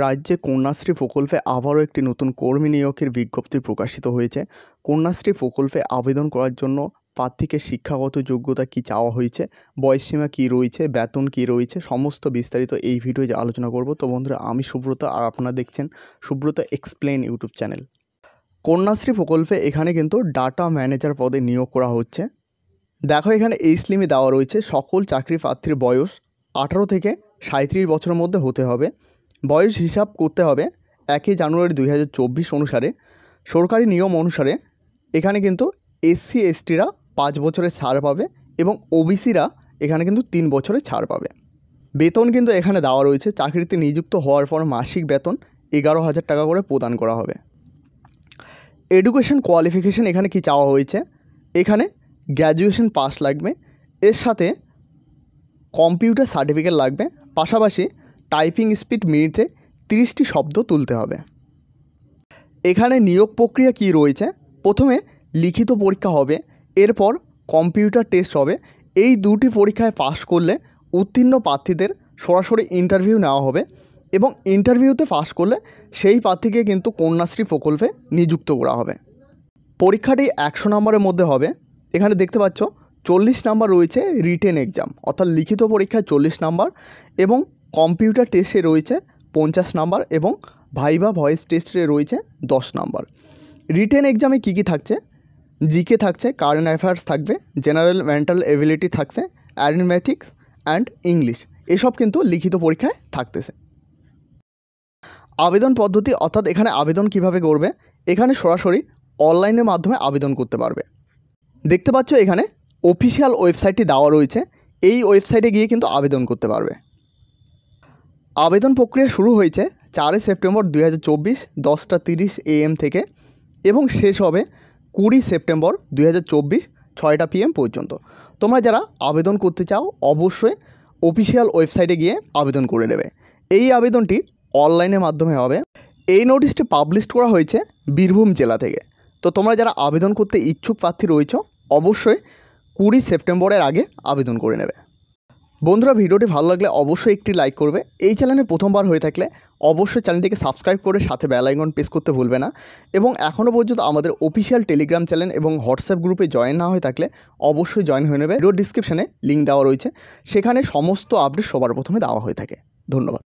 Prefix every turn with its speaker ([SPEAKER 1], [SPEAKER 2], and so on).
[SPEAKER 1] রাজ্যে কন্যাশ্রী প্রকল্পে আবারও একটি নতুন কর্মী নিয়োগের বিজ্ঞপ্তি প্রকাশিত হয়েছে। কন্যাশ্রী প্রকল্পে আবেদন করার জন্য প্রার্থীকে শিক্ষাগত যোগ্যতা কী চাওয়া হয়েছে, বয়সসীমা কী রয়েছে, বেতন কী রয়েছে, সমস্ত বিস্তারিত এই ভিডিওতে আলোচনা করব। তো বন্ধুরা, আমি সুব্রত আর আপনারা দেখছেন Subrata explain YouTube channel. Kanyashree প্রকল্পে এখানে কিন্তু ডাটা ম্যানেজার পদে নিয়োগ করা হচ্ছে। দেখো, এখানে এই স্লিমে দেওয়া রয়েছে সকল চাকরি প্রার্থীর বয়স 18 থেকে 37 বছরের মধ্যে হতে হবে। বয়স হিসাব করতে হবে 1 জানুয়ারি 2024 অনুসারে। সরকারি নিয়ম অনুসারে এখানে কিন্তু এসসি এসটিরা 5 বছরের ছাড় পাবে এবং ওবিসিরা এখানে কিন্তু 3 বছরের ছাড় পাবে। বেতন কিন্তু এখানে দেওয়া রয়েছে। চাকরিতে নিযুক্ত হওয়ার পর মাসিক বেতন 11,000 টাকা করে প্রদান করা হবে। এডুকেশন কোয়ালিফিকেশান এখানে কি চাওয়া হয়েছে, এখানে গ্র্যাজুয়েশন পাস লাগবে, এর সাথে কম্পিউটার সার্টিফিকেট লাগবে, পাশাপাশি টাইপিং স্পিড মিনিটে 30টি শব্দ তুলতে হবে। এখানে নিয়োগ প্রক্রিয়া কি রয়েছে, প্রথমে লিখিত পরীক্ষা হবে, এরপর কম্পিউটার টেস্ট হবে। এই দুটি পরীক্ষায় পাশ করলে উত্তীর্ণ প্রার্থীদের সরাসরি ইন্টারভিউ নেওয়া হবে এবং ইন্টারভিউতে পাশ করলে সেই প্রার্থীকে কিন্তু কন্যাশ্রী প্রকল্পে নিযুক্ত করা হবে। পরীক্ষাটি 100 নম্বরের মধ্যে হবে। এখানে দেখতে পাচ্ছ 40 নাম্বার রয়েছে রিটেন এক্সাম, অর্থাৎ লিখিত পরীক্ষায় 40 নাম্বার এবং কম্পিউটার টেস্টে রয়েছে 50 নাম্বার এবং ভাইভা ভয়েস টেস্টে রয়েছে 10 নাম্বার। রিটেন এক্সামে কী কী থাকছে, জিকে থাকছে, কারেন্ট অ্যাফেয়ার্স থাকবে, জেনারেল মেন্টাল এবিলিটি থাকছে, অ্যারিথমেটিক্স অ্যান্ড ইংলিশ, এসব কিন্তু লিখিত পরীক্ষায় থাকতেছে। আবেদন পদ্ধতি, অর্থাৎ এখানে আবেদন কিভাবে করবে, এখানে সরাসরি অনলাইনের মাধ্যমে আবেদন করতে পারবে। দেখতে পাচ্ছ এখানে অফিসিয়াল ওয়েবসাইটটি দেওয়া রয়েছে, এই ওয়েবসাইটে গিয়ে কিন্তু আবেদন করতে পারবে। আবেদন প্রক্রিয়া শুরু হয়েছে 4 সেপ্টেম্বর 2024 10:30 AM থেকে এবং শেষ হবে 20 সেপ্টেম্বর 2024 6টা PM পর্যন্ত। তোমরা যারা আবেদন করতে চাও অবশ্যই অফিসিয়াল ওয়েবসাইটে গিয়ে আবেদন করে নেবে। এই আবেদনটি অনলাইনের মাধ্যমে হবে। এই নোটিশটি পাবলিশ করা হয়েছে বীরভূম জেলা থেকে। তো তোমরা যারা আবেদন করতে ইচ্ছুক প্রার্থী রয়েছো অবশ্যই 20 সেপ্টেম্বরের আগে আবেদন করে নেবে। বন্ধুরা, ভিডিওটি ভালো লাগলে অবশ্যই একটি লাইক করবে। এই চ্যানেলে প্রথমবার হয়ে থাকলে অবশ্যই চ্যানেলটিকে সাবস্ক্রাইব করে সাথে বেল আইকন প্রেস করতে ভুলবে না এবং এখনও পর্যন্ত আমাদের অফিসিয়াল টেলিগ্রাম চ্যানেল এবং হোয়াটসঅ্যাপ গ্রুপে জয়েন না হয়ে থাকলে অবশ্যই জয়েন হয়ে নেবে। ভিডিও ডিসক্রিপশানে লিঙ্ক দেওয়া রয়েছে, সেখানে সমস্ত আপডেট সবার প্রথমে দেওয়া হয়ে থাকে। ধন্যবাদ।